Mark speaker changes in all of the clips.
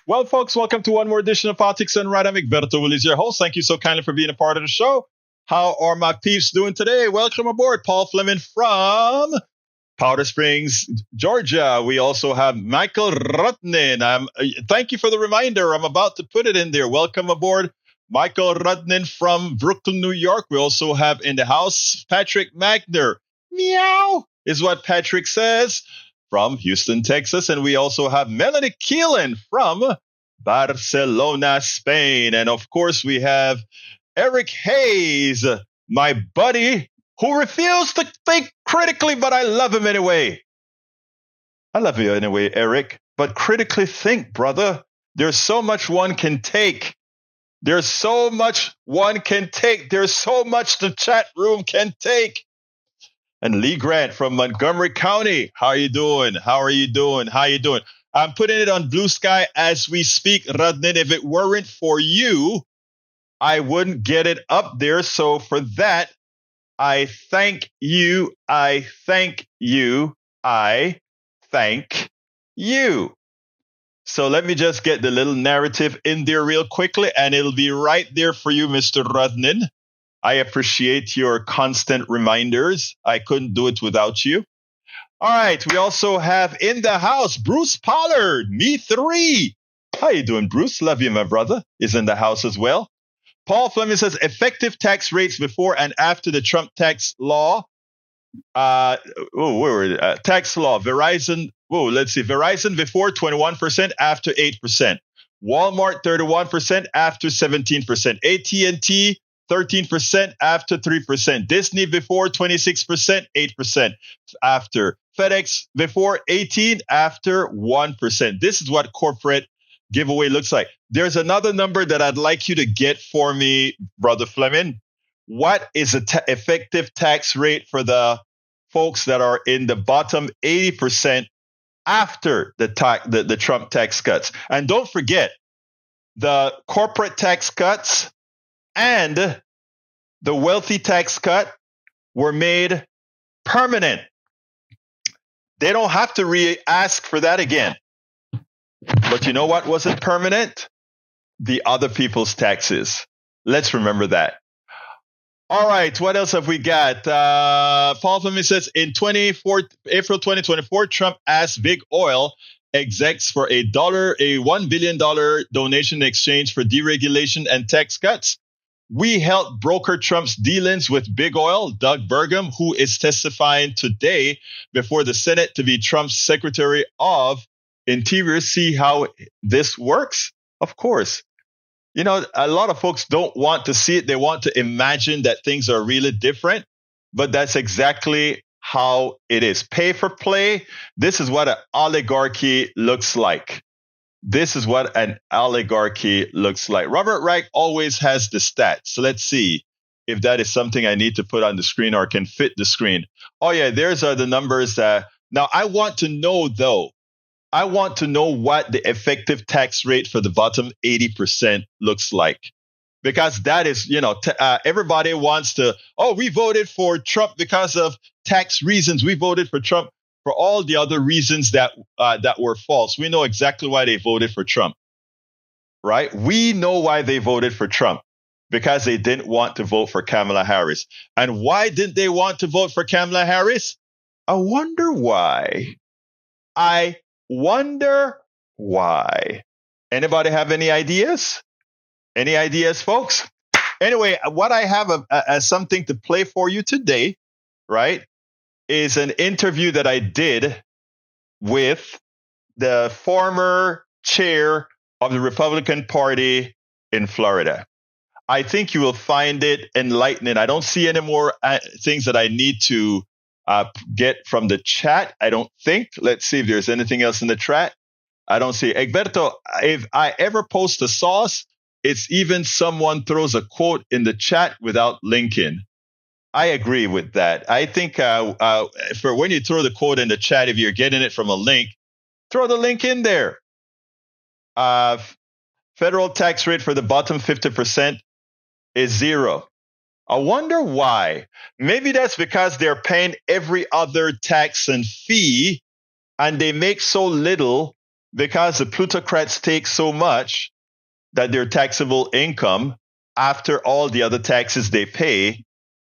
Speaker 1: Well, folks, welcome to one more edition of Politics and Right. I'm Egberto, Willies, your host. Thank you so kindly for being a part of the show. How are my peeps doing today? Welcome aboard, Paul Fleming from Powder Springs, Georgia. We also have Michael Rutnin. Thank you for the reminder. I'm about to put it in there. Welcome aboard, Michael Rutnin from Brooklyn, New York. We also have in the house Patrick Magner. Meow is what Patrick says, from Houston, Texas. And we also have Melanie Keelan from Barcelona, Spain. And of course, we have Eric Hayes, my buddy, who refused to think critically, but I love him anyway. I love you anyway, Eric. But critically think, brother. There's so much one can take. There's so much one can take. There's so much the chat room can take. And Lee Grant from Montgomery County. How are you doing? How are you doing? How are you doing? I'm putting it on Blue Sky as we speak, Radnin. If it weren't for you, I wouldn't get it up there. So for that, I thank you. I thank you. I thank you. So let me just get the little narrative in there real quickly, and it'll be right there for you, Mr. Radnin. I appreciate your constant reminders. I couldn't do it without you. All right. We also have in the house Bruce Pollard, Me3. How you doing, Bruce? Love you, my brother. Is in the house as well. Paul Fleming says effective tax rates before and after the Trump tax law. Tax law. Verizon. Let's see. Verizon before 21%, after 8%. Walmart 31%, after 17%. AT&T 13%, after 3%. Disney before 26%, 8% after. FedEx before 18%, after 1%. This is what corporate giveaway looks like. There's another number that I'd like you to get for me, Brother Fleming. What is the effective tax rate for the folks that are in the bottom 80% after the Trump tax cuts? And don't forget, the corporate tax cuts and the wealthy tax cut were made permanent. They don't have to re-ask for that again. But you know what wasn't permanent? The other people's taxes. Let's remember that. All right, what else have we got? Paul Fleming says, in April 2024, Trump asked big oil execs for a $1 billion donation in exchange for deregulation and tax cuts. We helped broker Trump's dealings with big oil. Doug Burgum, who is testifying today before the Senate to be Trump's Secretary of Interior, see how this works? Of course. You know, a lot of folks don't want to see it. They want to imagine that things are really different, but that's exactly how it is. Pay for play. This is what an oligarchy looks like. This is what an oligarchy looks like. Robert Reich always has the stats. So let's see if that is something I need to put on the screen or can fit the screen. Oh, yeah, there's the numbers. Now, I want to know, though. I want to know what the effective tax rate for the bottom 80% looks like. Because that is, everybody wants to, we voted for Trump because of tax reasons. We voted for Trump for all the other reasons that were false. We know exactly why they voted for Trump, right? We know why they voted for Trump, because they didn't want to vote for Kamala Harris. And why didn't they want to vote for Kamala Harris? I wonder why. I wonder why. Anybody have any ideas? Any ideas, folks? Anyway, what I have as something to play for you today, right, is an interview that I did with the former chair of the Republican Party in Florida. I think you will find it enlightening. I don't see any more things that I need to get from the chat. I don't think. Let's see if there's anything else in the chat. I don't see. Egberto, if I ever post a sauce, it's even someone throws a quote in the chat without linking. I agree with that. I think for when you throw the quote in the chat, if you're getting it from a link, throw the link in there. Federal tax rate for the bottom 50% is 0. I wonder why. Maybe that's because they're paying every other tax and fee, and they make so little Because the plutocrats take so much that their taxable income, after all the other taxes they pay,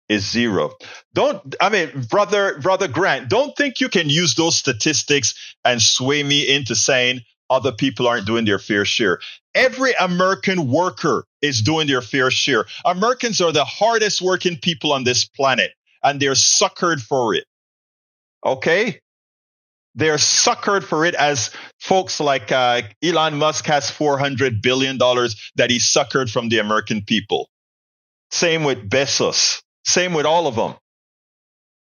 Speaker 1: is zero. Brother Grant, don't think you can use those statistics and sway me into saying other people aren't doing their fair share. Every American worker is doing their fair share. Americans are the hardest working people on this planet, and they're suckered for it. Okay? They're suckered for it, as folks like Elon Musk has $400 billion that he suckered from the American people. Same with Bezos. Same with all of them.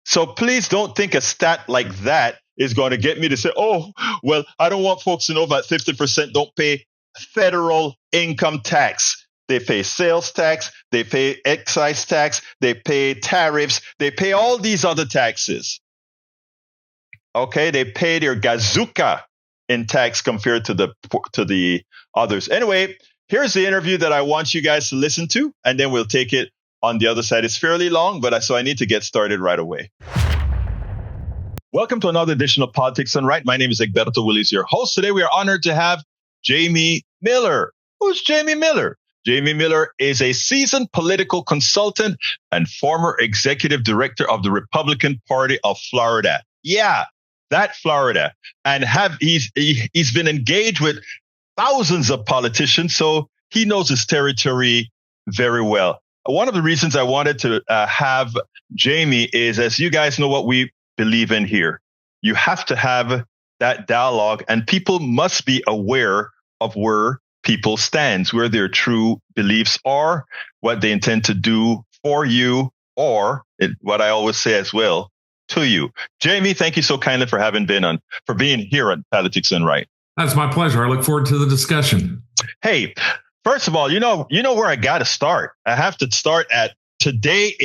Speaker 1: So please don't think a stat like that is going to get me to say, oh, well, I don't want folks to know that 50% don't pay federal income tax. They pay sales tax, they pay excise tax, they pay tariffs, they pay all these other taxes. Okay, they pay their gazooka in tax compared to the others. Anyway, here's the interview that I want you guys to listen to, and then we'll take it on the other side. It's fairly long, so I need to get started right away. Welcome to another edition of Politics Done Right. My name is Egberto, Willies, your host. Today we are honored to have Jamie Miller. Who's Jamie Miller? Jamie Miller is a seasoned political consultant and former executive director of the Republican Party of Florida. Yeah, that Florida. And he's been engaged with thousands of politicians, so he knows his territory very well. One of the reasons I wanted to have Jamie is, as you guys know, what we believe in here. You have to have that dialogue, and people must be aware of where people stand, where their true beliefs are, what they intend to do for you, or what I always say as well, to you. Jamie, thank you so kindly for being here on Politics Done Right.
Speaker 2: That's my pleasure. I look forward to the discussion.
Speaker 1: Hey, first of all, you know where I got to start. I have to start at today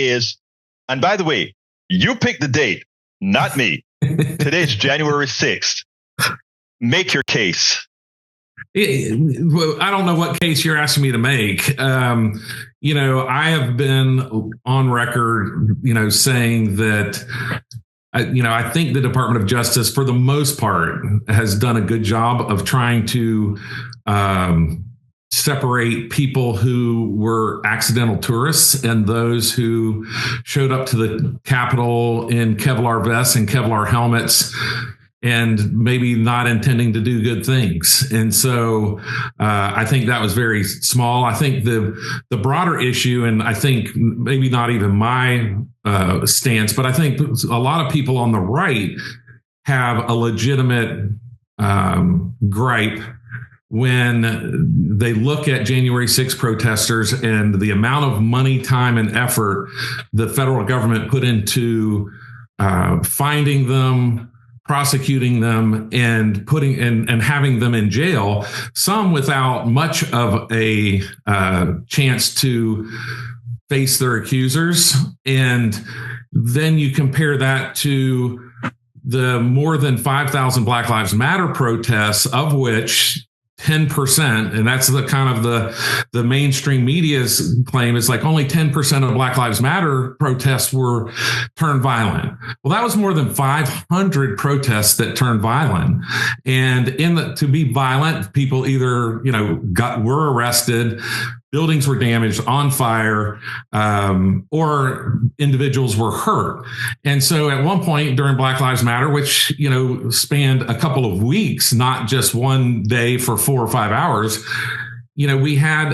Speaker 1: and by the way, you pick the date, not me. Today's January 6th. Make your case.
Speaker 2: I don't know what case you're asking me to make. I have been on record, saying that, I think the Department of Justice, for the most part, has done a good job of trying to separate people who were accidental tourists and those who showed up to the Capitol in Kevlar vests and Kevlar helmets and maybe not intending to do good things. And so I think that was very small. I think the broader issue, and I think maybe not even my stance, but I think a lot of people on the right have a legitimate gripe when they look at January 6 protesters and the amount of money, time, and effort the federal government put into finding them, prosecuting them, and putting and having them in jail, some without much of a chance to face their accusers. And then you compare that to the more than 5,000 Black Lives Matter protests, of which 10%, and that's the kind of the mainstream media's claim, is like only 10% of Black Lives Matter protests were turned violent. Well, that was more than 500 protests that turned violent. And to be violent, people either were arrested, buildings were damaged, on fire, or individuals were hurt. And so at one point during Black Lives Matter, which, spanned a couple of weeks, not just one day for 4 or 5 hours, we had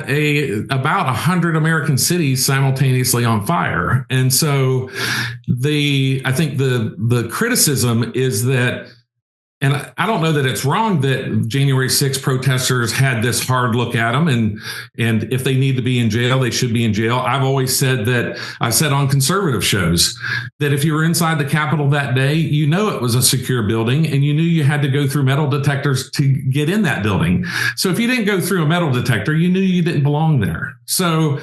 Speaker 2: about 100 American cities simultaneously on fire. And so I think the criticism is that, and I don't know that it's wrong that January 6 protesters had this hard look at them, and if they need to be in jail, they should be in jail. I've always said that, I've said on conservative shows, that if you were inside the Capitol that day, it was a secure building, and you knew you had to go through metal detectors to get in that building. So if you didn't go through a metal detector, you knew you didn't belong there. So,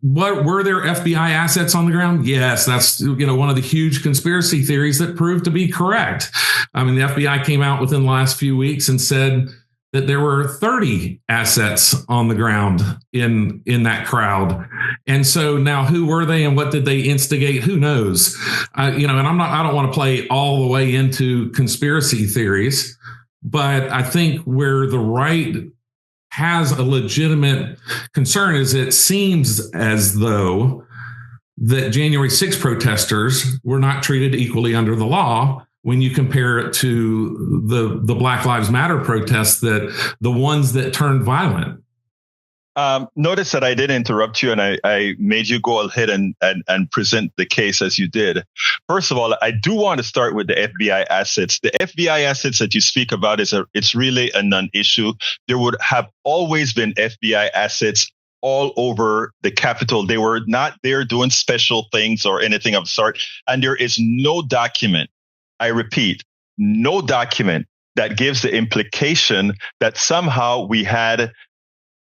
Speaker 2: what were there FBI assets on the ground? Yes, that's, one of the huge conspiracy theories that proved to be correct. I mean, the FBI came out within the last few weeks and said that there were 30 assets on the ground in that crowd. And so now, who were they and what did they instigate? Who knows? And I don't want to play all the way into conspiracy theories, But I think where the right has a legitimate concern is it seems as though that January 6 protesters were not treated equally under the law when you compare it to the Black Lives Matter protests, that the ones that turned violent.
Speaker 1: Notice that I did interrupt you, and I made you go ahead and present the case as you did. First of all, I do want to start with the FBI assets. The FBI assets that you speak about it's really a non-issue. There would have always been FBI assets all over the Capitol. They were not there doing special things or anything of the sort. And there is no document, I repeat, no document that gives the implication that somehow we had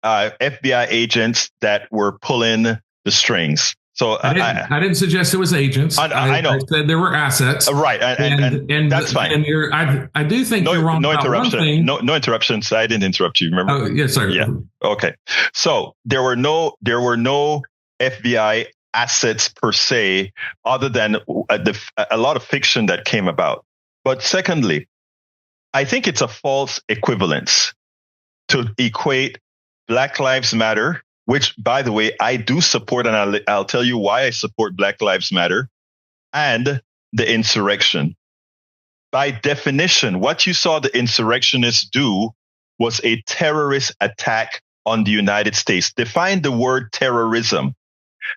Speaker 1: FBI agents that were pulling the strings. So
Speaker 2: I didn't suggest it was agents.
Speaker 1: I know.
Speaker 2: I said there were assets.
Speaker 1: Right. And that's fine.
Speaker 2: And I do think you're wrong about one thing.
Speaker 1: No interruptions. I didn't interrupt you. Remember?
Speaker 2: Oh, yes, sir.
Speaker 1: Yeah. Okay. So there were no FBI assets per se, other than a lot of fiction that came about. But secondly, I think it's a false equivalence to equate Black Lives Matter, which, by the way, I do support, and I'll tell you why I support Black Lives Matter, and the insurrection. By definition, what you saw the insurrectionists do was a terrorist attack on the United States. Define the word terrorism,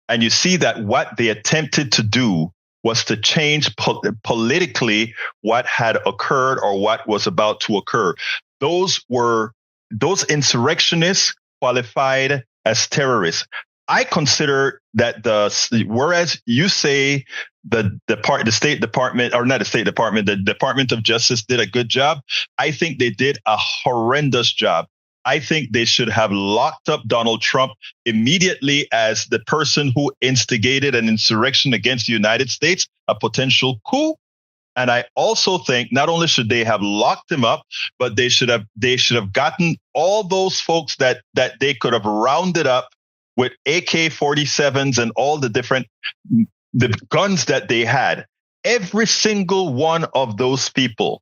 Speaker 1: and you see that what they attempted to do was to change politically what had occurred or what was about to occur. Those insurrectionists qualified as terrorists. I consider that whereas you say the State Department, or not the State Department, the Department of Justice did a good job, I think they did a horrendous job. I think they should have locked up Donald Trump immediately as the person who instigated an insurrection against the United States, a potential coup. And I also think not only should they have locked him up, but they should have gotten all those folks that they could have rounded up with AK-47s and all the guns that they had. Every single one of those people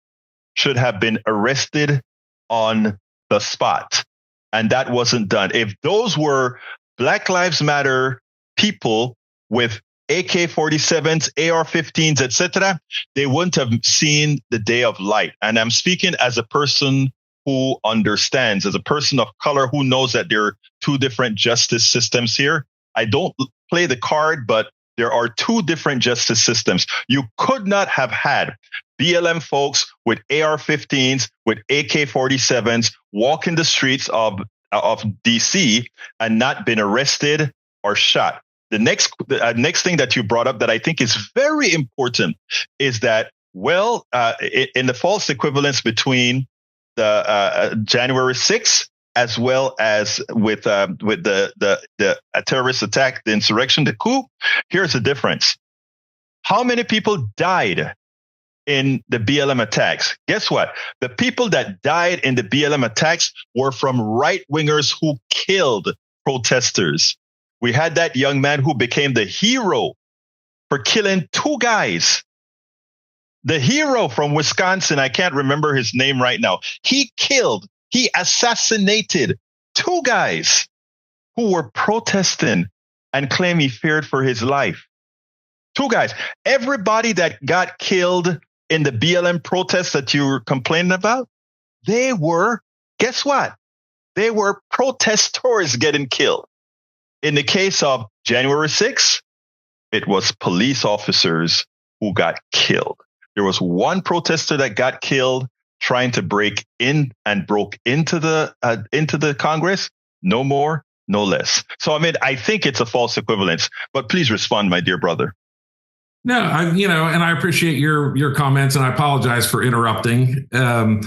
Speaker 1: should have been arrested on the spot. And that wasn't done. If those were Black Lives Matter people with AK-47s, AR-15s, etc., they wouldn't have seen the day of light. And I'm speaking as a person who understands, as a person of color who knows that there are two different justice systems here. I don't play the card, but there are two different justice systems. You could not have had BLM folks with AR-15s, with AK-47s walking the streets of DC and not been arrested or shot. The next thing that you brought up that I think is very important is that, in the false equivalence between the January 6th as well as with the terrorist attack, the insurrection, the coup, here's the difference. How many people died in the BLM attacks? Guess what? The people that died in the BLM attacks were from right-wingers who killed protesters. We had that young man who became the hero for killing two guys. The hero from Wisconsin, I can't remember his name right now. He assassinated two guys who were protesting and claimed he feared for his life. Two guys. Everybody that got killed in the BLM protests that you were complaining about, they were, guess what? They were protesters getting killed. In the case of January 6th, it was police officers who got killed. There was one protester that got killed trying to break in and broke into the Congress. No more, no less. So, I think it's a false equivalence. But please respond, my dear brother.
Speaker 2: No, and I appreciate your comments, and I apologize for interrupting. You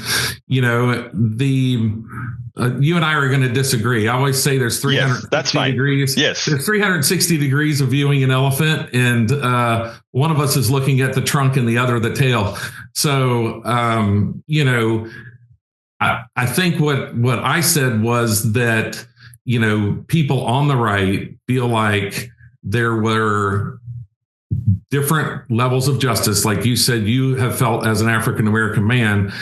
Speaker 2: and I are going to disagree. I always say there's 360 degrees.
Speaker 1: Yes,
Speaker 2: there's 360 degrees of viewing an elephant, and one of us is looking at the trunk and the other the tail. So, I think what I said was that people on the right feel like there were different levels of justice. Like you said, you have felt as an African-American man,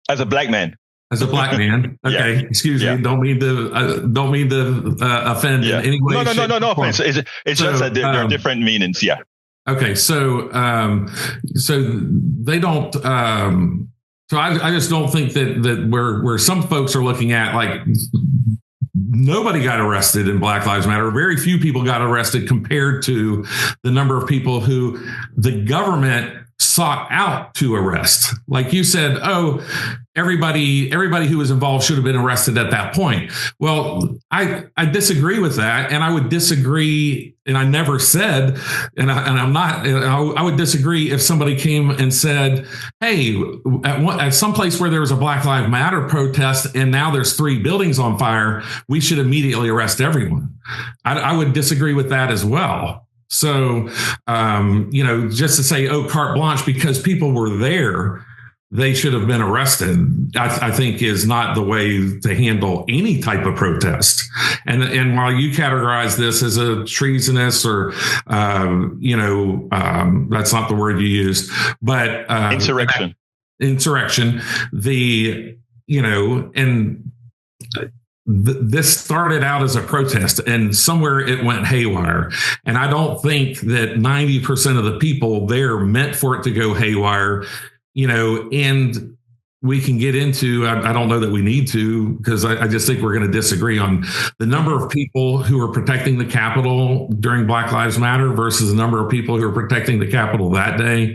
Speaker 1: As a black man.
Speaker 2: As a black man, okay. Yeah. Excuse me. Don't mean to offend in any way.
Speaker 1: No offense. It's just that there are different meanings. Yeah.
Speaker 2: Okay. So they don't. So I just don't think that where some folks are looking at, like, nobody got arrested in Black Lives Matter. Very few people got arrested compared to the number of people who the government sought out to arrest. Like you said, everybody who was involved should have been arrested at that point. Well, I disagree with that, and I would disagree. And I never said, I would disagree if somebody came and said, "Hey, at some place where there was a Black Lives Matter protest and now there's 3 buildings on fire, we should immediately arrest everyone." I would disagree with that as well. So, just to say, carte blanche, because people were there, they should have been arrested, I think is not the way to handle any type of protest. And while you categorize this as a treasonous or, that's not the word you used, but insurrection, this started out as a protest, and somewhere it went haywire. And I don't think that 90% of the people there meant for it to go haywire, and we can get into, I don't know that we need to, because I just think we're going to disagree on the number of people who are protecting the Capitol during Black Lives Matter versus the number of people who are protecting the Capitol that day.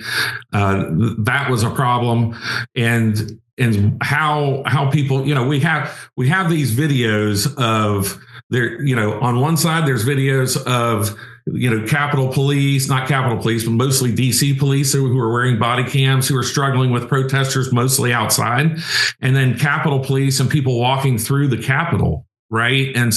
Speaker 2: That was a problem. And how people, we have these videos of there, on one side, there's videos of, Capitol Police, not Capitol Police, but mostly DC police who are wearing body cams, who are struggling with protesters mostly outside, and then Capitol Police and people walking through the Capitol. Right. And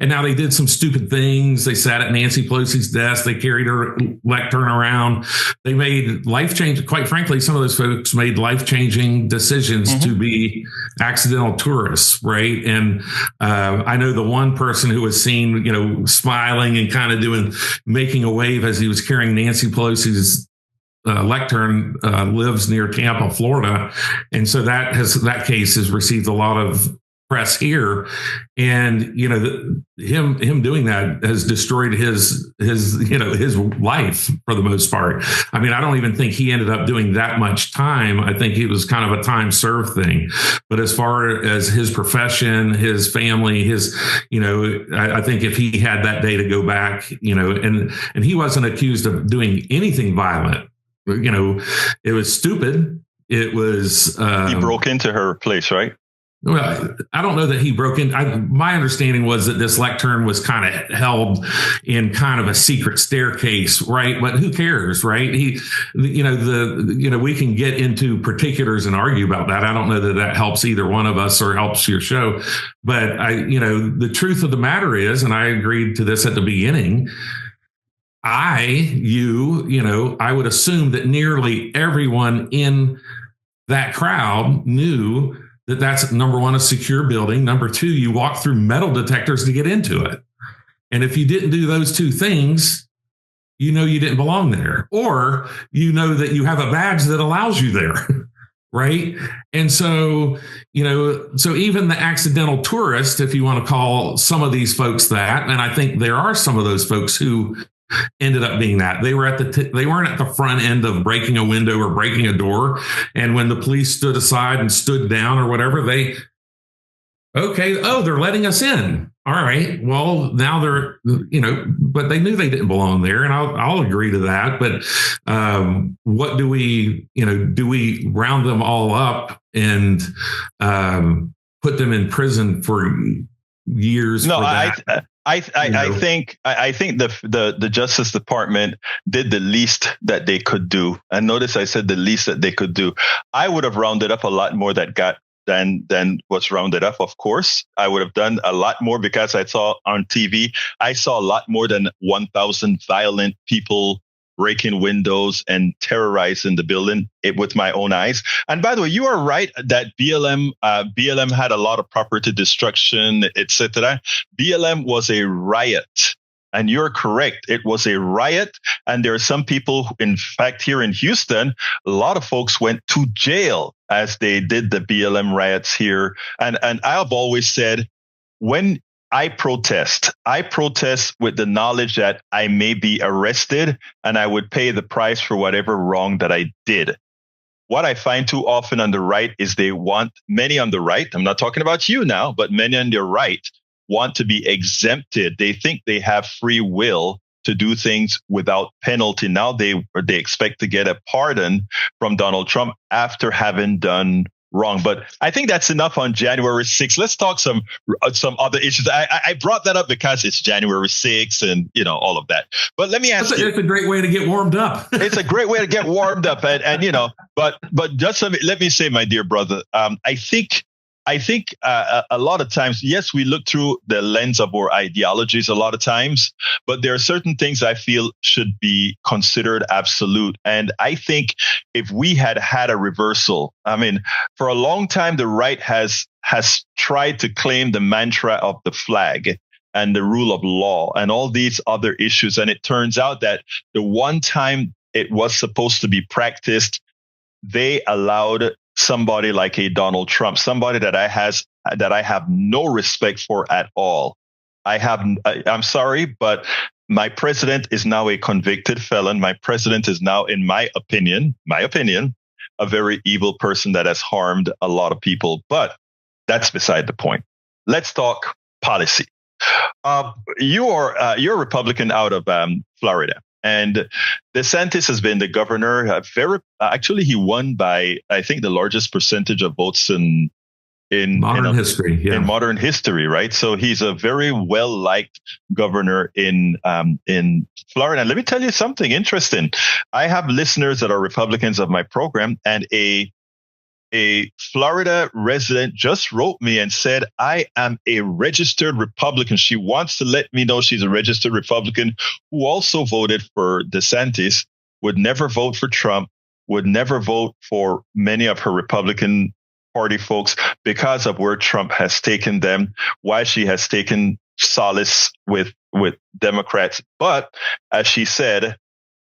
Speaker 2: now they did some stupid things. They sat at Nancy Pelosi's desk. They carried her lectern around. They made quite frankly, some of those folks made life-changing decisions to be accidental tourists. Right. And I know the one person who was seen, smiling and kind of making a wave as he was carrying Nancy Pelosi's lectern lives near Tampa, Florida. And so that case has received a lot of press here, and him doing that has destroyed his life for the most part. I mean, I don't even think he ended up doing that much time. I think it was kind of a time served thing. But as far as his profession, his family, I think if he had that day to go back, and he wasn't accused of doing anything violent. It was stupid. It was
Speaker 1: he broke into her place, right?
Speaker 2: Well, I don't know that he broke in. My understanding was that this lectern was kind of held in kind of a secret staircase, right? But who cares, right? We can get into particulars and argue about that. I don't know that helps either one of us or helps your show. But the truth of the matter is, and I agreed to this at the beginning, I would assume that nearly everyone in that crowd knew that that's, number one, a secure building. Number two, you walk through metal detectors to get into it. And if you didn't do those two things, you didn't belong there. Or that you have a badge that allows you there. Right. And so, so even the accidental tourist, if you want to call some of these folks that, and I think there are some of those folks who ended up being that they were they weren't at the front end of breaking a window or breaking a door. And when the police stood aside and stood down or whatever, they're letting us in. All right. Well, now they're, but they knew they didn't belong there. And I'll agree to that. But what do we round them all up and put them in prison for years?
Speaker 1: No, I think the Justice Department did the least that they could do. And notice I said the least that they could do. I would have rounded up a lot more than what's rounded up. Of course, I would have done a lot more because I saw on TV, I saw a lot more than 1,000 violent people breaking windows and terrorizing the building with my own eyes. And by the way, you are right that BLM had a lot of property destruction, etc. BLM was a riot. And you're correct. It was a riot. And there are some people, in fact, here in Houston, a lot of folks went to jail as they did the BLM riots here. And I've always said, when I protest with the knowledge that I may be arrested and I would pay the price for whatever wrong that I did. What I find too often on the right is many on the right, I'm not talking about you now, but many on the right want to be exempted. They think they have free will to do things without penalty. Now they expect to get a pardon from Donald Trump after having done wrong. But I think that's enough on January 6th. Let's talk some other issues. I brought that up because it's January 6th and, all of that. But let me ask you.
Speaker 2: It's a great way to get warmed up.
Speaker 1: It's a great way to get warmed up. But just let me say, my dear brother, I think a lot of times, yes, we look through the lens of our ideologies a lot of times, but there are certain things I feel should be considered absolute. And I think if we had a reversal, for a long time, the right has tried to claim the mantra of the flag and the rule of law and all these other issues. And it turns out that the one time it was supposed to be practiced, they allowed somebody like a Donald Trump, somebody that I have no respect for at all. I'm sorry, but my president is now a convicted felon. My president is now, in my opinion, a very evil person that has harmed a lot of people. But that's beside the point. Let's talk policy. You're a Republican out of Florida. And DeSantis has been the governor. He won by, I think, the largest percentage of votes in modern history. Yeah. In modern history, right? So he's a very well liked governor in Florida. And let me tell you something interesting. I have listeners that are Republicans of my program, and a Florida resident just wrote me and said, I am a registered Republican. She wants to let me know she's a registered Republican who also voted for DeSantis, would never vote for Trump, would never vote for many of her Republican Party folks because of where Trump has taken them, why she has taken solace with Democrats. But as she said,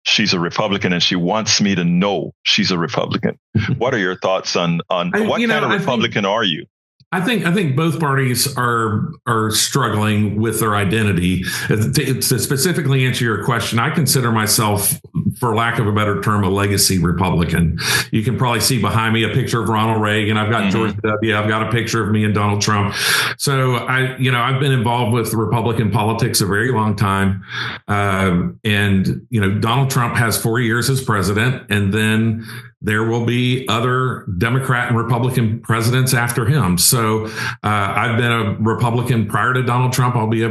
Speaker 1: she's a Republican, and she wants me to know she's a Republican. What are your thoughts on what kind of Republican are you?
Speaker 2: I think both parties are struggling with their identity. To specifically answer your question, I consider myself, for lack of a better term, a legacy Republican. You can probably see behind me a picture of Ronald Reagan. I've got George W. I've got a picture of me and Donald Trump. So I've been involved with Republican politics a very long time. And Donald Trump has 4 years as president, and then there will be other Democrat and Republican presidents after him. So I've been a Republican prior to Donald Trump. I'll be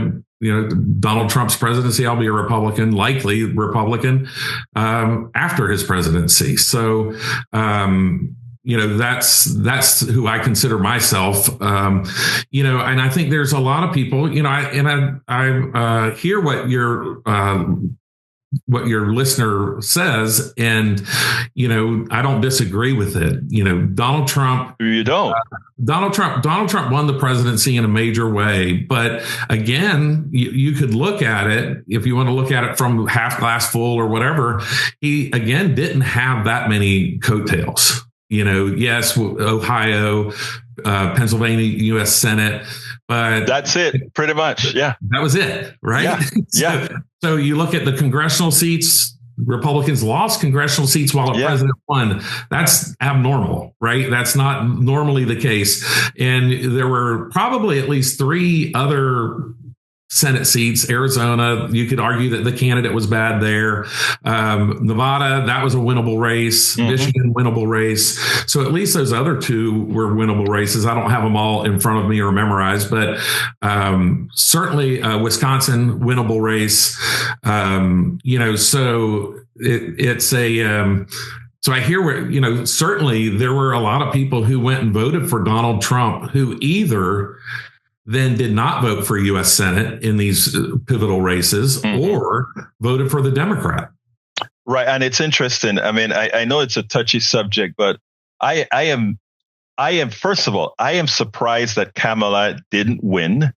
Speaker 2: Donald Trump's presidency. I'll be a Republican, likely Republican, after his presidency. So, that's who I consider myself. And I think there's a lot of people, I hear what your listener says, and I don't disagree with it. Donald Trump.
Speaker 1: You don't.
Speaker 2: Donald Trump won the presidency in a major way, but again, you could look at it, if you want to look at it from half glass full or whatever. He again didn't have that many coattails. Yes, Ohio, Pennsylvania, U.S. Senate. But
Speaker 1: that's it, pretty much. Yeah.
Speaker 2: That was it, right?
Speaker 1: Yeah.
Speaker 2: So you look at the congressional seats, Republicans lost congressional seats while a president won. That's abnormal, right? That's not normally the case. And there were probably at least 3 other Senate seats. Arizona, you could argue that the candidate was bad there. Nevada, that was a winnable race. Michigan, winnable race. So at least those other 2 were winnable races. I don't have them all in front of me or memorized, but certainly Wisconsin, winnable race. So it's a... So I hear where, certainly there were a lot of people who went and voted for Donald Trump who either then did not vote for U.S. Senate in these pivotal races or voted for the Democrat.
Speaker 1: Right. And it's interesting. I know it's a touchy subject, but I am, first of all, I am surprised that Kamala didn't win,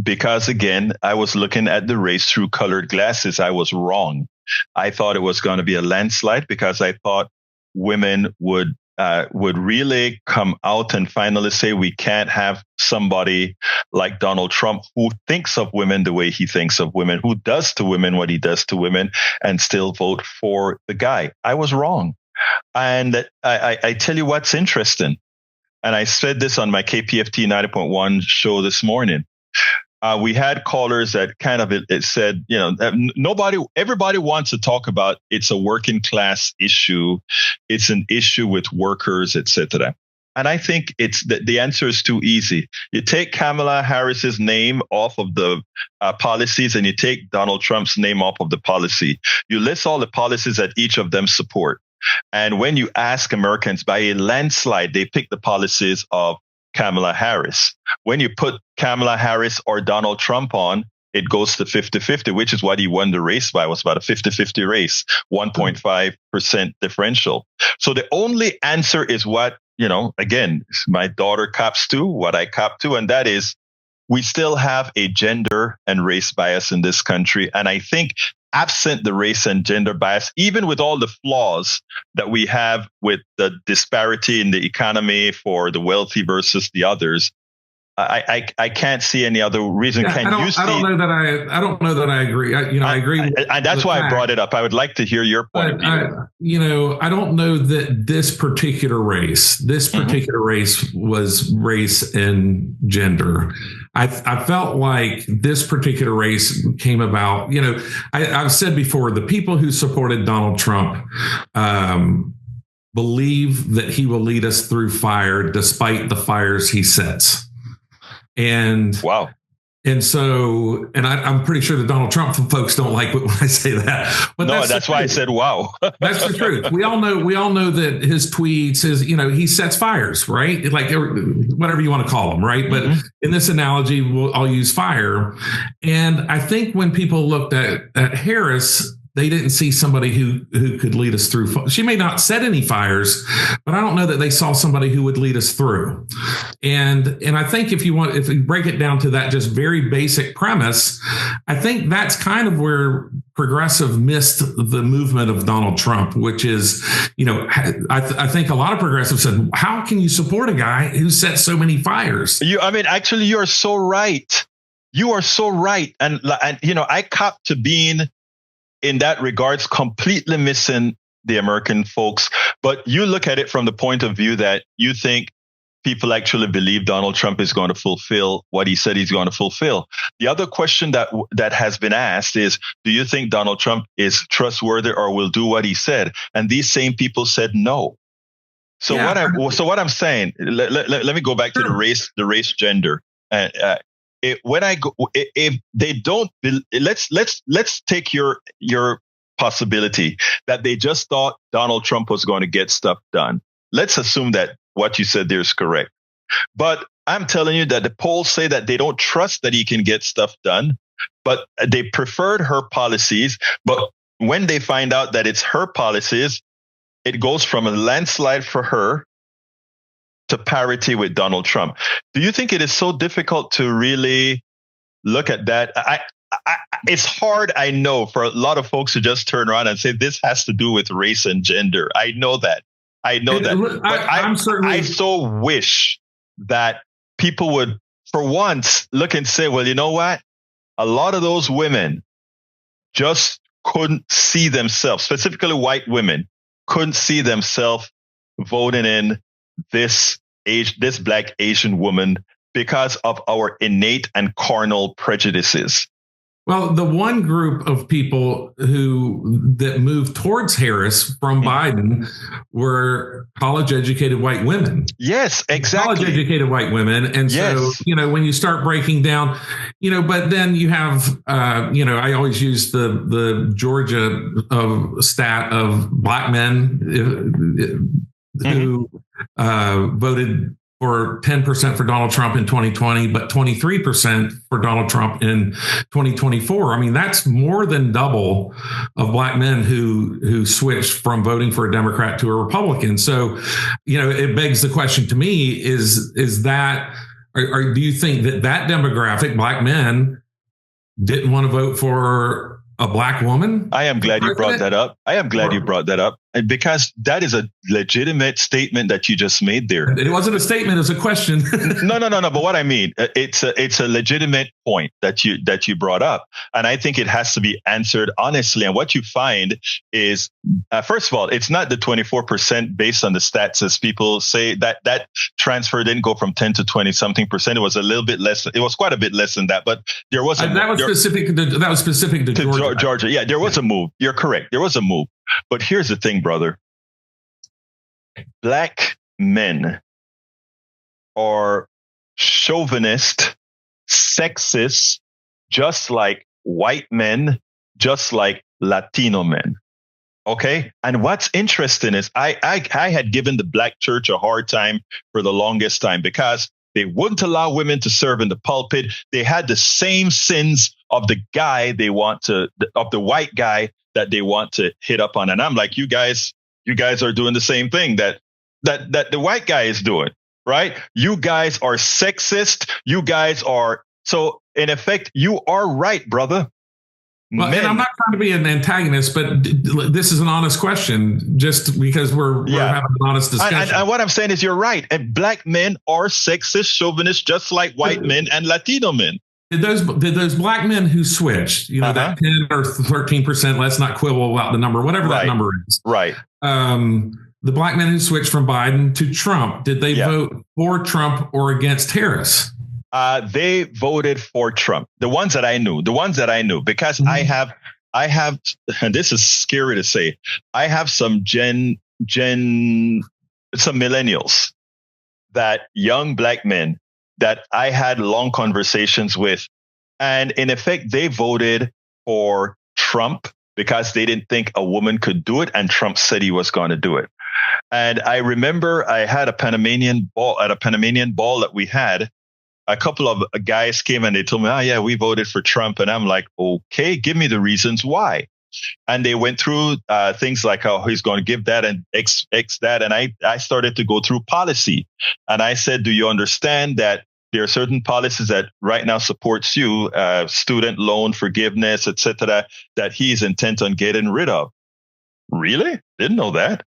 Speaker 1: because again, I was looking at the race through colored glasses. I was wrong. I thought it was going to be a landslide because I thought women would really come out and finally say we can't have somebody like Donald Trump who thinks of women the way he thinks of women, who does to women what he does to women, and still vote for the guy. I was wrong. And I tell you what's interesting. And I said this on my KPFT 90.1 show this morning. We had callers that kind of it said, everybody wants to talk about it's a working class issue. It's an issue with workers, etc. And I think the answer is too easy. You take Kamala Harris's name off of the policies and you take Donald Trump's name off of the policy. You list all the policies that each of them support. And when you ask Americans by a landslide, they pick the policies of Kamala Harris. When you put Kamala Harris or Donald Trump on, it goes to 50-50, which is what he won the race by. It was about a 50-50 race, 1.5% differential. So the only answer is what, again, my daughter cops to, what I cop to, and that is we still have a gender and race bias in this country. And I think absent the race and gender bias, even with all the flaws that we have with the disparity in the economy for the wealthy versus the others, I can't see any other reason.
Speaker 2: I don't know that I agree. I agree.
Speaker 1: And that's why I brought it up. I would like to hear your point of view.
Speaker 2: I don't know that this particular race was race and gender. I felt like this particular race came about, I've said before, the people who supported Donald Trump believe that he will lead us through fire despite the fires he sets. And
Speaker 1: wow.
Speaker 2: And so, I'm pretty sure the Donald Trump folks don't like it when I say that. But
Speaker 1: no, that's why I said, wow.
Speaker 2: That's the truth. We all know that his tweets, he sets fires, right? Like whatever you want to call them, right? Mm-hmm. But in this analogy, I'll use fire. And I think when people looked at Harris, they didn't see somebody who could lead us through. She may not set any fires, but I don't know that they saw somebody who would lead us through. And I think if you break it down to that just very basic premise, I think that's kind of where progressive missed the movement of Donald Trump, which is, I think a lot of progressives said, how can you support a guy who sets so many fires?
Speaker 1: Actually, you're so right. You are so right. And I cop to being, in that regards, completely missing the American folks. But you look at it from the point of view that you think people actually believe Donald Trump is going to fulfill what he said he's going to fulfill. The other question that has been asked is, do you think Donald Trump is trustworthy or will do what he said? And these same people said no. So what I'm saying, let me go back to the race gender. If they don't, let's take your possibility that they just thought Donald Trump was going to get stuff done. Let's assume that what you said there is correct. But I'm telling you that the polls say that they don't trust that he can get stuff done, but they preferred her policies. But when they find out that it's her policies, it goes from a landslide for her to parity with Donald Trump. Do you think it is so difficult to really look at that? It's hard, I know, for a lot of folks to just turn around and say this has to do with race and gender. I know that. But I so wish that people would, for once, look and say, well, you know what? A lot of those women just couldn't see themselves, specifically white women, couldn't see themselves voting in this Black Asian woman because of our innate and carnal prejudices.
Speaker 2: Well, the one group of people that moved towards Harris from Biden were college-educated white women.
Speaker 1: Yes, exactly.
Speaker 2: College-educated white women. And so, when you start breaking down, but then you have, I always use the Georgia stat of Black men who voted for 10% for Donald Trump in 2020, but 23% for Donald Trump in 2024. I mean, that's more than double of Black men who switched from voting for a Democrat to a Republican. So, it begs the question to me, is that do you think that demographic, black men, didn't want to vote for a black woman?
Speaker 1: I am glad you brought that up. Because that is a legitimate statement that you just made there.
Speaker 2: It wasn't a statement; it was a question.
Speaker 1: No. But what I mean, it's a legitimate point that you brought up, and I think it has to be answered honestly. And what you find is, first of all, it's not the 24% based on the stats as people say. That transfer didn't go from 10 to 20 something percent. It was a little bit less. It was quite a bit less than that. But there was
Speaker 2: specific to
Speaker 1: Georgia. Yeah, there was a move. You're correct. There was a move. But here's the thing, brother. Black men are chauvinist, sexist, just like white men, just like Latino men. Okay. And what's interesting is I had given the black church a hard time for the longest time because they wouldn't allow women to serve in the pulpit. They had the same sins of the white guy that they want to hit up on. And I'm like, you guys are doing the same thing that the white guy is doing, right? You guys are sexist. You guys are. So in effect, you are right, brother.
Speaker 2: Well, and I'm not trying to be an antagonist, but this is an honest question just because we're having an honest discussion.
Speaker 1: And what I'm saying is you're right. And black men are sexist, chauvinist, just like white men and Latino men.
Speaker 2: Did those black men who switched, that 10 or 13%, let's not quibble about the number, whatever that number is.
Speaker 1: Right.
Speaker 2: The black men who switched from Biden to Trump, did they vote for Trump or against Harris?
Speaker 1: They voted for Trump. The ones that I knew, because I have, and this is scary to say, I have some some millennials, that young black men that I had long conversations with. And in effect, they voted for Trump because they didn't think a woman could do it. And Trump said he was going to do it. And I remember I had a Panamanian ball that we had. A couple of guys came and they told me, oh, yeah, we voted for Trump. And I'm like, OK, give me the reasons why. And they went through things like how he's going to give that and X that. And I started to go through policy. And I said, do you understand that there are certain policies that right now supports you, student loan forgiveness, etc., that he's intent on getting rid of? Really? Didn't know that.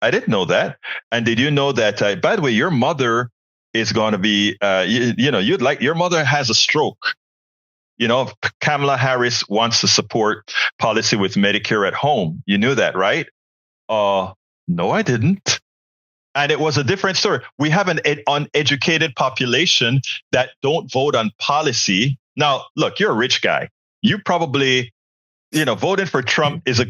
Speaker 1: I didn't know that. And did you know that, by the way, your mother is going to be, your mother has a stroke. Kamala Harris wants to support policy with Medicare at home. You knew that, right? No, I didn't. And it was a different story. We have an uneducated population that don't vote on policy. Now, look, you're a rich guy. You probably, voting for Trump is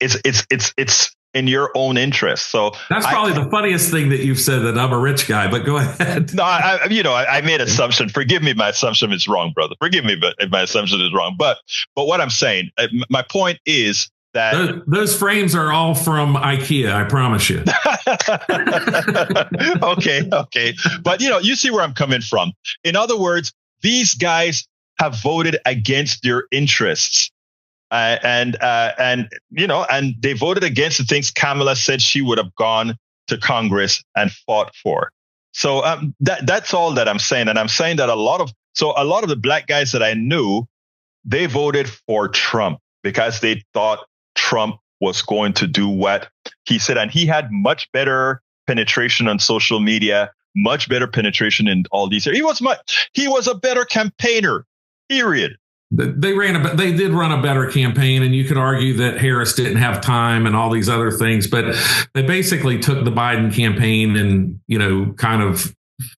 Speaker 1: it's in your own interest. So
Speaker 2: that's probably the funniest thing that you've said, that I'm a rich guy, but go ahead.
Speaker 1: No, I made an assumption. Forgive me. My assumption is wrong, brother. Forgive me, but if my assumption is wrong. But what I'm saying, my point is that
Speaker 2: those frames are all from IKEA. I promise you.
Speaker 1: Okay. But you see where I'm coming from. In other words, these guys have voted against their interests. And they voted against the things Kamala said she would have gone to Congress and fought for. So that's all that I'm saying. And I'm saying that a lot of the black guys that I knew, they voted for Trump because they thought Trump was going to do what he said. And he had much better penetration on social media, much better penetration in all these areas. He was a better campaigner, period.
Speaker 2: They did run a better campaign, and you could argue that Harris didn't have time and all these other things, but they basically took the Biden campaign and, kind of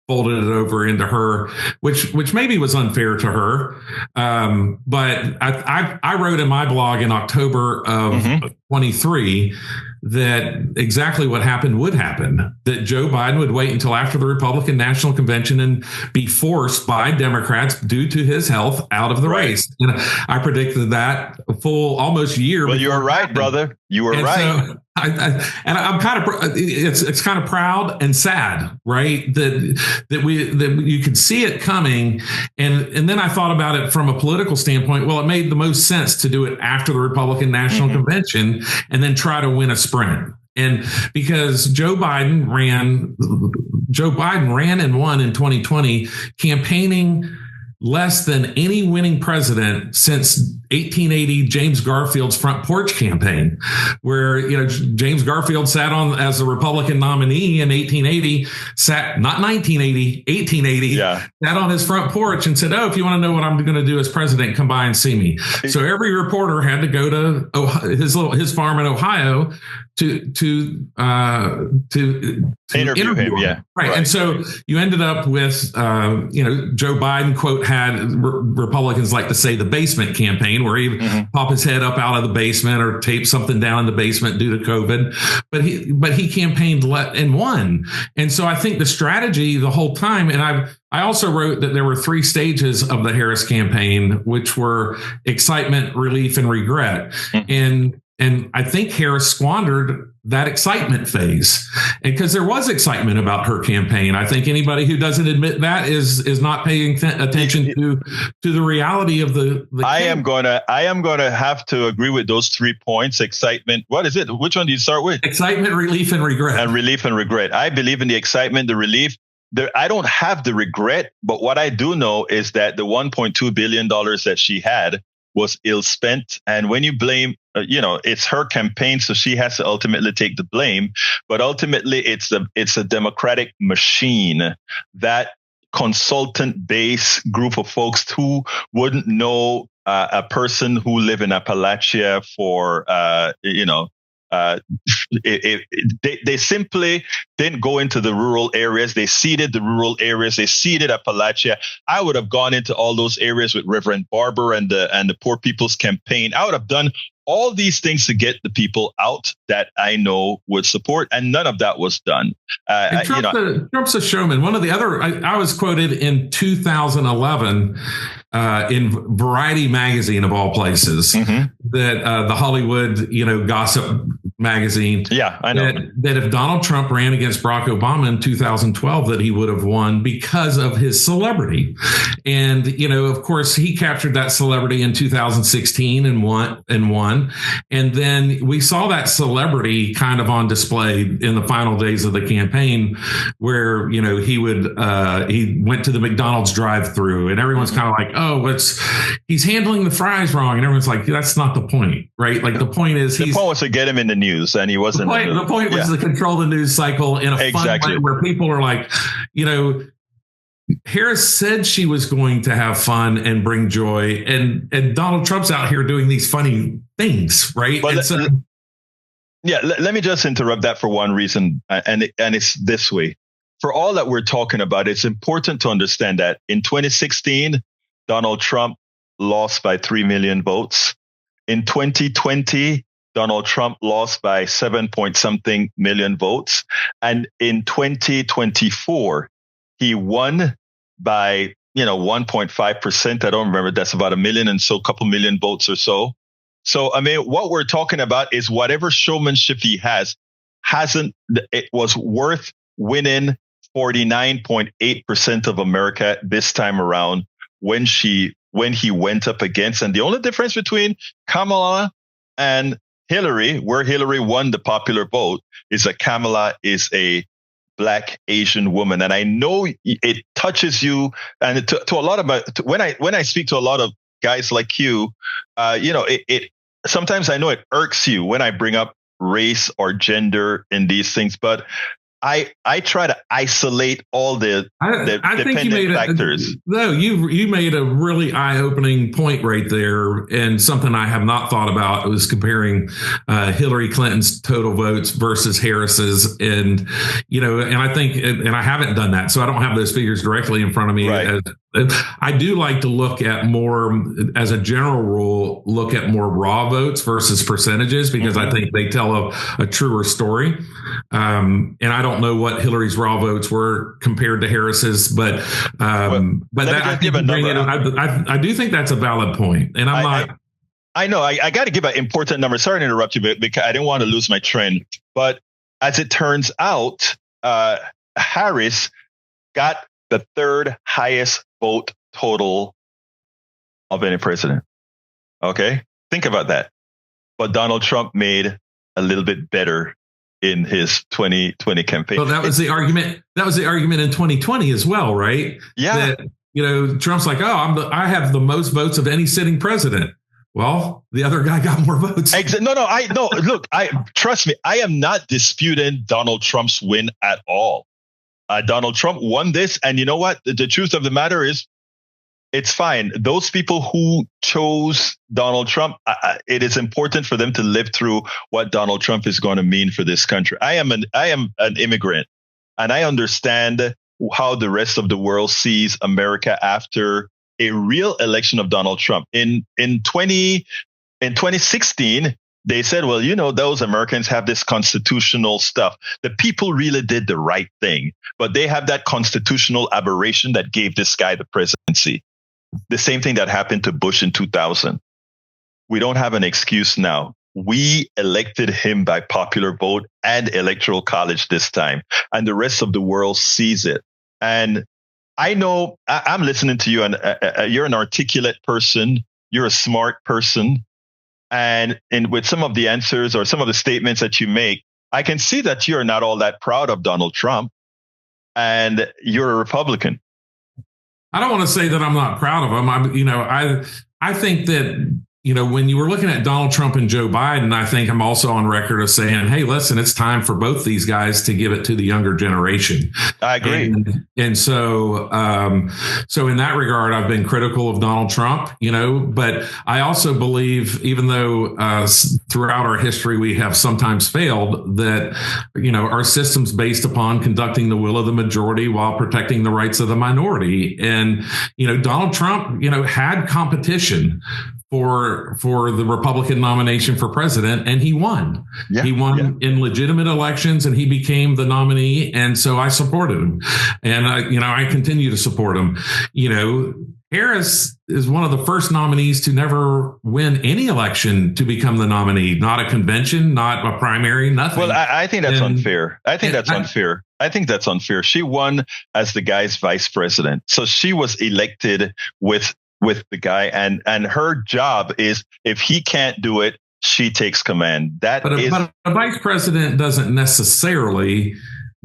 Speaker 2: folded it over into her, which maybe was unfair to her. But I wrote in my blog in October of 23 that exactly what happened would happen, that Joe Biden would wait until after the Republican National Convention and be forced by Democrats due to his health out of the race. And I predicted that a full almost year.
Speaker 1: Well, you were right, brother. You were right. So
Speaker 2: I'm kind of, it's kind of proud and sad, right? That you could see it coming. And then I thought about it from a political standpoint. Well, it made the most sense to do it after the Republican National Convention and then try to win a sprint. And because Joe Biden ran and won in 2020, campaigning less than any winning president since 1880 James Garfield's front porch campaign, where James Garfield sat on as a Republican nominee in 1880, not 1980, 1880, sat on his front porch and said, "Oh, if you want to know what I'm going to do as president, come by and see me." So every reporter had to go to his farm in Ohio to interview him. Yeah. Right. And so you ended up with, Joe Biden, quote, had Republicans like to say the basement campaign, where he'd pop his head up out of the basement or tape something down in the basement due to COVID. But he campaigned and won. And so I think the strategy the whole time, and I also wrote that there were 3 stages of the Harris campaign, which were excitement, relief, and regret. And I think Harris squandered that excitement phase, because there was excitement about her campaign. I think anybody who doesn't admit that is not paying attention to the reality of the
Speaker 1: I am going to have to agree with those 3 points. Excitement. What is it? Which one do you start with?
Speaker 2: Excitement, relief, and regret.
Speaker 1: And relief and regret. I believe in the excitement, the relief. I don't have the regret, but what I do know is that the $1.2 billion that she had was ill spent. And when you blame, it's her campaign, so she has to ultimately take the blame. But ultimately, it's a Democratic machine, that consultant-based group of folks who wouldn't know a person who live in Appalachia for, they simply didn't go into the rural areas. They seeded the rural areas. They seeded Appalachia. I would have gone into all those areas with Reverend Barber and the Poor People's Campaign. I would have done all these things to get the people out that I know would support, and none of that was done.
Speaker 2: Trump's a showman. One of the other, I was quoted in 2011 in Variety magazine, of all places, that the Hollywood, gossip magazine.
Speaker 1: Yeah, I know.
Speaker 2: That if Donald Trump ran against Barack Obama in 2012, that he would have won because of his celebrity. And, of course, he captured that celebrity in 2016 and won. And then we saw that celebrity kind of on display in the final days of the campaign, where, he went to the McDonald's drive-through, and everyone's kind of like, oh, he's handling the fries wrong. And everyone's like, that's not the point, right? Like, the point is, the point
Speaker 1: was to get him in the news, and he wasn't.
Speaker 2: The point was to control the news cycle in a fun way, where people are like, Harris said she was going to have fun and bring joy, and Donald Trump's out here doing these funny things, right?
Speaker 1: Let me just interrupt that for one reason, and it's this way. For all that we're talking about, it's important to understand that in 2016, Donald Trump lost by 3 million votes. In 2020, Donald Trump lost by 7-point-something million votes. And in 2024, he won by, 1.5%. I don't remember. That's about 1 million and so, couple million votes or so. So, what we're talking about is whatever showmanship he it was worth winning 49.8% of America this time around when he went up against. And the only difference between Kamala and Hillary, where Hillary won the popular vote, is that Kamala is a Black Asian woman. And I know it touches you, and to a lot of when I speak to a lot of guys like you, it sometimes I know it irks you when I bring up race or gender in these things, but I try to isolate all the dependent factors.
Speaker 2: You made a really eye-opening point right there, and something I have not thought about was comparing Hillary Clinton's total votes versus Harris's, and I think, and I haven't done that, so I don't have those figures directly in front of me. Right. I do like to look at more, as a general rule, look at more raw votes versus percentages, because I think they tell a truer story. And I don't know what Hillary's raw votes were compared to Harris's, but I do think that's a valid point. And
Speaker 1: I know I got to give an important number. Sorry to interrupt you, but because I didn't want to lose my trend. But as it turns out, Harris got the 3rd highest vote total of any president. Okay, think about that. But Donald Trump made a little bit better in his 2020 campaign.
Speaker 2: Well, that was the argument. That was the argument in 2020 as well, right?
Speaker 1: Yeah.
Speaker 2: That, Trump's like, oh, I have the most votes of any sitting president. Well, the other guy got more votes.
Speaker 1: No. Look, trust me. I am not disputing Donald Trump's win at all. Donald Trump won this, and you know what? The truth of the matter is, it's fine. Those people who chose Donald Trump, it is important for them to live through what Donald Trump is going to mean for this country. I am an immigrant, and I understand how the rest of the world sees America after a real election of Donald Trump. In 2016, they said, well, those Americans have this constitutional stuff. The people really did the right thing, but they have that constitutional aberration that gave this guy the presidency. The same thing that happened to Bush in 2000. We don't have an excuse now. We elected him by popular vote and electoral college this time, and the rest of the world sees it. And I know I'm listening to you, and you're an articulate person. You're a smart person. And with some of the answers or some of the statements that you make, I can see that you're not all that proud of Donald Trump, and you're a Republican.
Speaker 2: I don't want to say that I'm not proud of him. I think that, when you were looking at Donald Trump and Joe Biden, I think I'm also on record of saying, hey, listen, it's time for both these guys to give it to the younger generation. I
Speaker 1: agree.
Speaker 2: And so in that regard, I've been critical of Donald Trump, but I also believe, even though throughout our history we have sometimes failed, that, our system's based upon conducting the will of the majority while protecting the rights of the minority. And, Donald Trump, had competition for the Republican nomination for president, and he won. Yeah, he won in legitimate elections, and he became the nominee. And so I supported him, and I continue to support him. Harris is one of the first nominees to never win any election to become the nominee, not a convention, not a primary, nothing.
Speaker 1: Well, I think that's unfair. I think that's unfair. She won as the guy's vice president. So she was elected with the guy, and her job is, if he can't do it, she takes command. But a
Speaker 2: vice president doesn't necessarily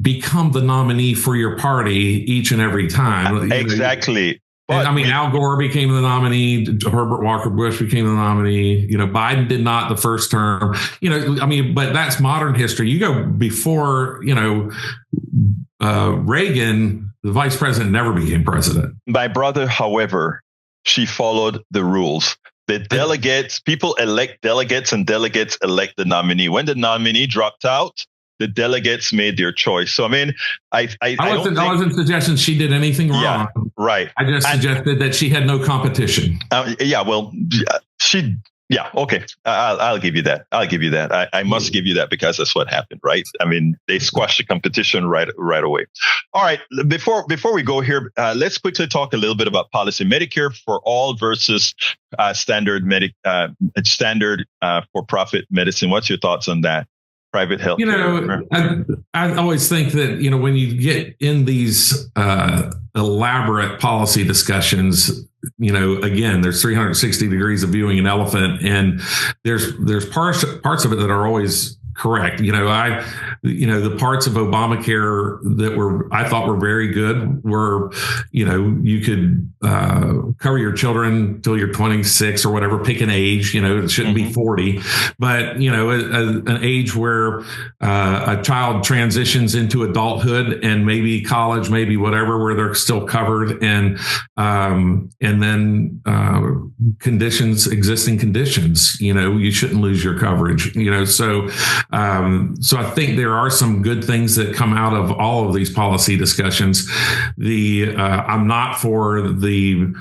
Speaker 2: become the nominee for your party each and every time.
Speaker 1: Exactly. But
Speaker 2: Al Gore became the nominee. Herbert Walker Bush became the nominee. Biden did not the first term. But that's modern history. You go before, Reagan, the vice president never became president.
Speaker 1: My brother, however, she followed the rules. The delegates, people elect delegates, and delegates elect the nominee. When the nominee dropped out, the delegates made their choice. So, I
Speaker 2: wasn't suggesting she did anything wrong.
Speaker 1: Yeah, right.
Speaker 2: I just suggested that she had no competition.
Speaker 1: Yeah, okay. I'll give you that. I must give you that, because that's what happened, right? They squashed the competition right away. All right. Before we go here, let's quickly talk a little bit about policy. Medicare for all versus standard for-profit medicine. What's your thoughts on that? Private health care.
Speaker 2: I always think that, when you get in these elaborate policy discussions, again, there's 360 degrees of viewing an elephant, and there's parts of it that are always correct. The parts of Obamacare that I thought were very good were, you could cover your children till you're 26 or whatever, pick an age, it shouldn't be 40, but, an age where a child transitions into adulthood and maybe college, maybe whatever, where they're still covered, and then existing conditions, you shouldn't lose your coverage, so I think there are some good things that come out of all of these policy discussions. I'm not for the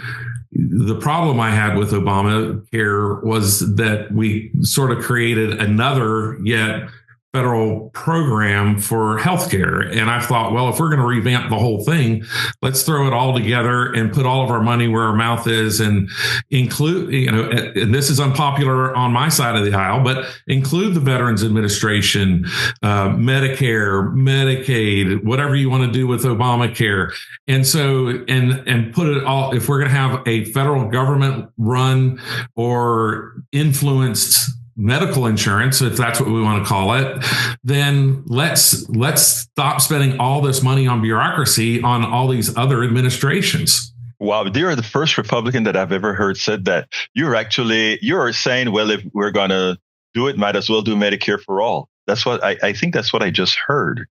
Speaker 2: problem I had with Obamacare was that we sort of created another yet federal program for healthcare. And I thought, well, if we're going to revamp the whole thing, let's throw it all together and put all of our money where our mouth is, and include, and this is unpopular on my side of the aisle, but include the Veterans Administration, Medicare, Medicaid, whatever you want to do with Obamacare. And so, and put it all, if we're going to have a federal government run or influenced medical insurance, if that's what we want to call it, then let's stop spending all this money on bureaucracy on all these other administrations.
Speaker 1: Wow, you're the first Republican that I've ever heard said that. You're saying, well, if we're going to do it, might as well do Medicare for all. That's what I think that's what I just heard.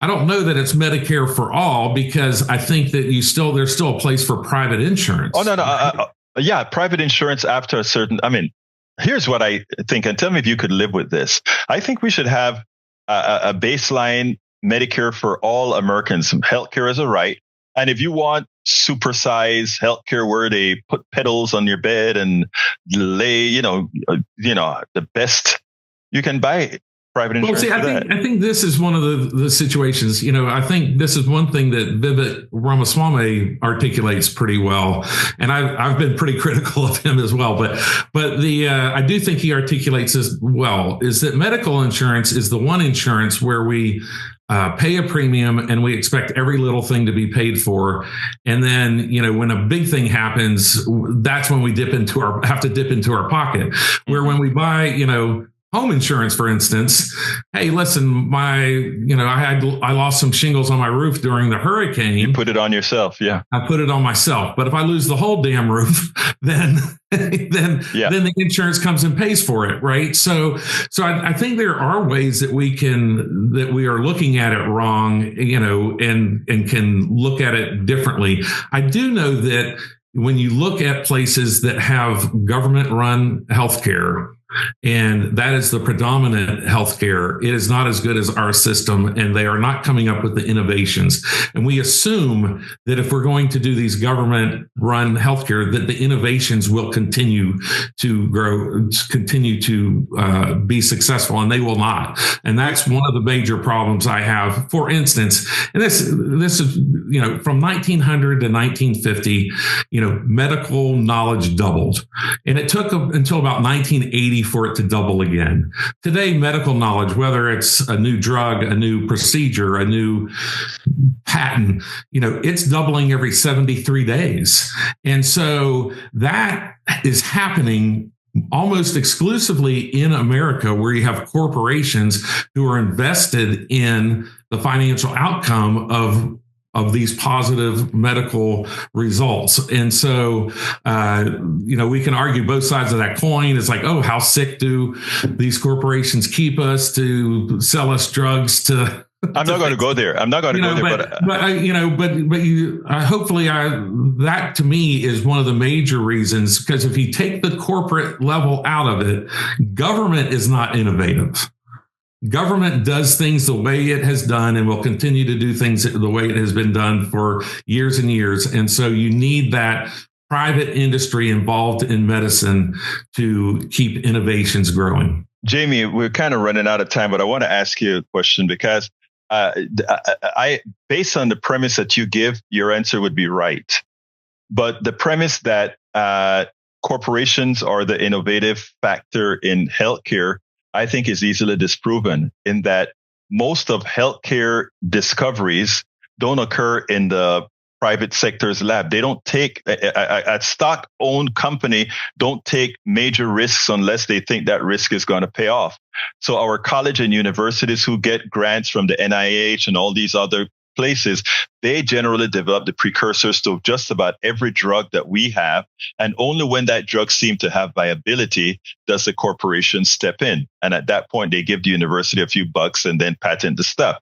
Speaker 2: I don't know that it's Medicare for all, because I think that there's still a place for private insurance.
Speaker 1: Oh, no. Yeah, private insurance after a certain, here's what I think, and tell me if you could live with this. I think we should have a baseline Medicare for all Americans, healthcare as a right. And if you want supersize healthcare where they put pedals on your bed and lay, the best, you can buy private insurance.
Speaker 2: Well, see, I think this is one of the situations. I think this is one thing that Vivek Ramaswamy articulates pretty well, and I've been pretty critical of him as well. But I do think he articulates this well. Is that medical insurance is the one insurance where we pay a premium and we expect every little thing to be paid for, and then when a big thing happens, that's when we have to dip into our pocket. Where when we buy home insurance, for instance, hey, listen, I lost some shingles on my roof during the hurricane.
Speaker 1: You put it on yourself, yeah.
Speaker 2: I put it on myself. But if I lose the whole damn roof, then the insurance comes and pays for it, right? So I think there are ways that we are looking at it wrong, and can look at it differently. I do know that when you look at places that have government-run healthcare, and that is the predominant healthcare, it is not as good as our system, and they are not coming up with the innovations. And we assume that if we're going to do these government-run healthcare, that the innovations will continue to grow, continue to be successful, and they will not. And that's one of the major problems I have. For instance, and this is from 1900 to 1950, medical knowledge doubled, and it took until about 1980 for it to double again. Today, medical knowledge, whether it's a new drug, a new procedure, a new patent, it's doubling every 73 days. And so that is happening almost exclusively in America, where you have corporations who are invested in the financial outcome of these positive medical results. And so, we can argue both sides of that coin. It's like, oh, how sick do these corporations keep us to sell us drugs to?
Speaker 1: I'm not going to go there.
Speaker 2: Hopefully that to me is one of the major reasons, because if you take the corporate level out of it, government is not innovative. Government does things the way it has done and will continue to do things the way it has been done for years and years. And so you need that private industry involved in medicine to keep innovations growing.
Speaker 1: Jamie, we're kind of running out of time, but I want to ask you a question, because I based on the premise that you give, your answer would be right. But the premise that corporations are the innovative factor in healthcare, I think, is easily disproven, in that most of healthcare discoveries don't occur in the private sector's lab. They don't take a stock-owned company don't take major risks unless they think that risk is going to pay off. So our college and universities who get grants from the NIH and all these other places, they generally develop the precursors to just about every drug that we have. And only when that drug seems to have viability does the corporation step in. And at that point, they give the university a few bucks and then patent the stuff.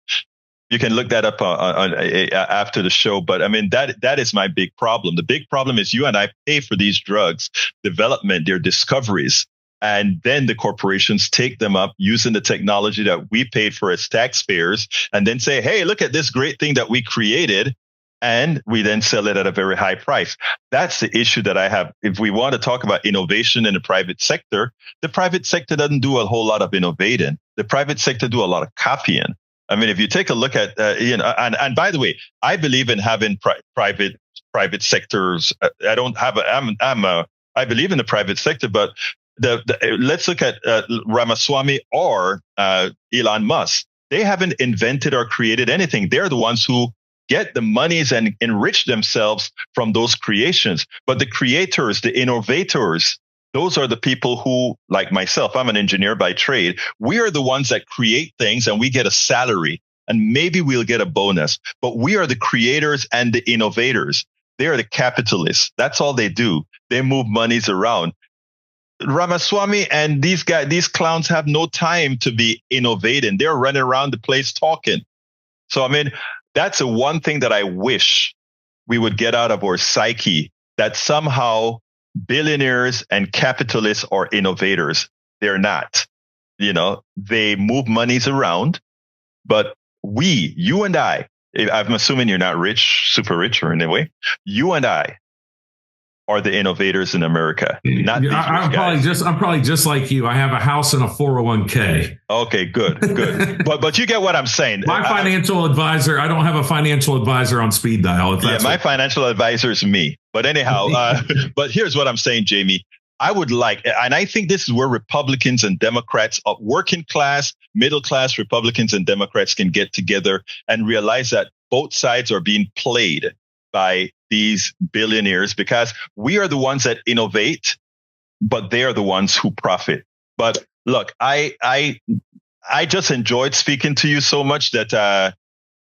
Speaker 1: You can look that up after the show. But that is my big problem. The big problem is you and I pay for these drugs, development, their discoveries. And then the corporations take them up using the technology that we paid for as taxpayers, and then say, hey, look at this great thing that we created. And we then sell it at a very high price. That's the issue that I have. If we want to talk about innovation in the private sector doesn't do a whole lot of innovating. The private sector do a lot of copying. If you take a look at, and by the way, I believe in having private sectors. I believe in the private sector, but let's look at Ramaswamy or Elon Musk. They haven't invented or created anything. They're the ones who get the monies and enrich themselves from those creations. But the creators, the innovators, those are the people who, like myself, I'm an engineer by trade. We are the ones that create things and we get a salary and maybe we'll get a bonus, but we are the creators and the innovators. They are the capitalists. That's all they do. They move monies around. Ramaswamy and these clowns have no time to be innovating. They're running around the place talking. So, I mean, that's the one thing that I wish we would get out of our psyche, that somehow billionaires and capitalists are innovators. They're not. They move monies around, but you and I'm assuming you're not rich, super rich or in any way. You and I are the innovators in America. Not these
Speaker 2: I'm
Speaker 1: guys.
Speaker 2: probably just like you. I have a house and a 401k.
Speaker 1: Okay, good. but you get what I'm saying.
Speaker 2: My financial advisor, I don't have a financial advisor on speed dial.
Speaker 1: My financial advisor is me. But anyhow, but here's what I'm saying, Jamie. I would like, and I think this is where Republicans and Democrats, working class, middle class Republicans and Democrats can get together and realize that both sides are being played by these billionaires, because we are the ones that innovate, but they are the ones who profit. But look, I just enjoyed speaking to you so much that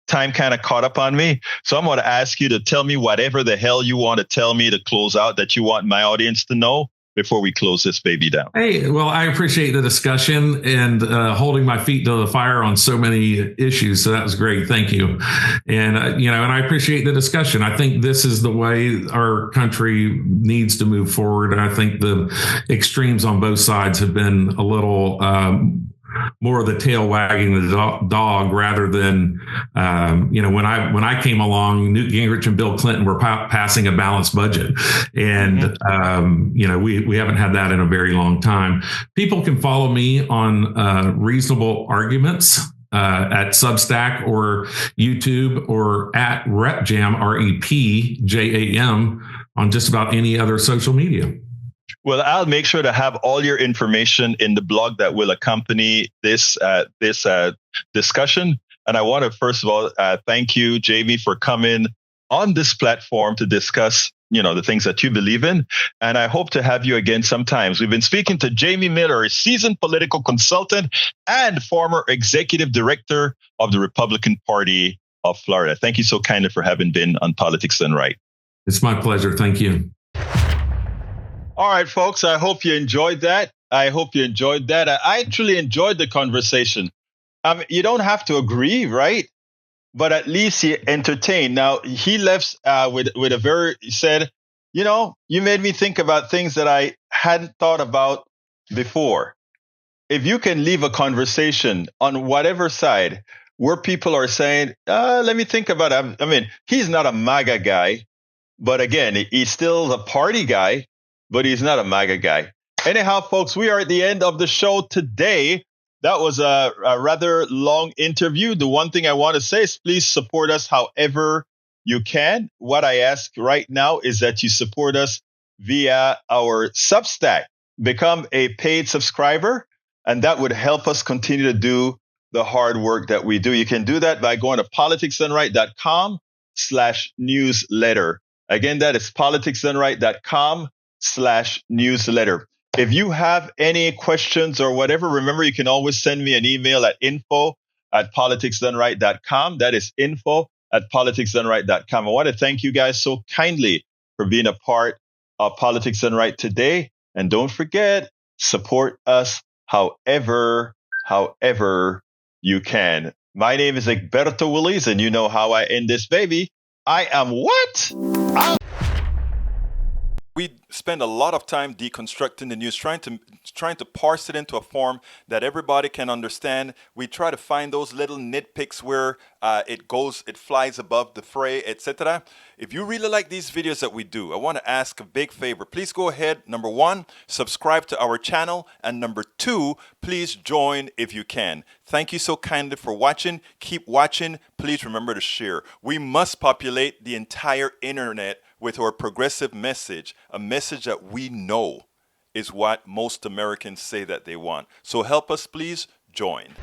Speaker 1: time kind of caught up on me. So I'm going to ask you to tell me whatever the hell you want to tell me to close out that you want my audience to know before we close this baby down.
Speaker 2: Hey, well, I appreciate the discussion and holding my feet to the fire on so many issues. So that was great. Thank you. And, and I appreciate the discussion. I think this is the way our country needs to move forward. And I think the extremes on both sides have been a little more of the tail wagging the dog rather than, when I came along, Newt Gingrich and Bill Clinton were passing a balanced budget. And, we haven't had that in a very long time. People can follow me on Reasonable Arguments at Substack or YouTube or at RepJam, REPJAM, on just about any other social media.
Speaker 1: Well, I'll make sure to have all your information in the blog that will accompany this discussion. And I want to, first of all, thank you, Jamie, for coming on this platform to discuss, the things that you believe in. And I hope to have you again sometimes. We've been speaking to Jamie Miller, a seasoned political consultant and former executive director of the Republican Party of Florida. Thank you so kindly for having been on Politics Done Right.
Speaker 2: It's my pleasure. Thank you.
Speaker 1: All right, folks, I hope you enjoyed that. I actually enjoyed the conversation. You don't have to agree, right? But at least he entertained. Now, he left he said, you made me think about things that I hadn't thought about before. If you can leave a conversation on whatever side where people are saying, let me think about it. I mean, he's not a MAGA guy, but again, he's still a party guy. But he's not a MAGA guy. Anyhow, folks, we are at the end of the show today. That was a rather long interview. The one thing I want to say is please support us however you can. What I ask right now is that you support us via our Substack. Become a paid subscriber, and that would help us continue to do the hard work that we do. You can do that by going to politicsdoneright.com/newsletter. Again, that is politicsdoneright.com/newsletter. If you have any questions or whatever, remember, you can always send me an email at info@politicsdoneright.com. That is info@politicsdoneright.com. I want to thank you guys so kindly for being a part of Politics Done Right today. And don't forget, support us however you can. My name is Egberto Willies, and you know how I end this baby. I am what? We spend a lot of time deconstructing the news, trying to parse it into a form that everybody can understand. We try to find those little nitpicks where it flies above the fray, etc. If you really like these videos that we do, I want to ask a big favor. Please go ahead. Number 1, subscribe to our channel. And number 2, please join if you can. Thank you so kindly for watching. Keep watching. Please remember to share. We must populate the entire internet with our progressive message, a message that we know is what most Americans say that they want. So help us, please join.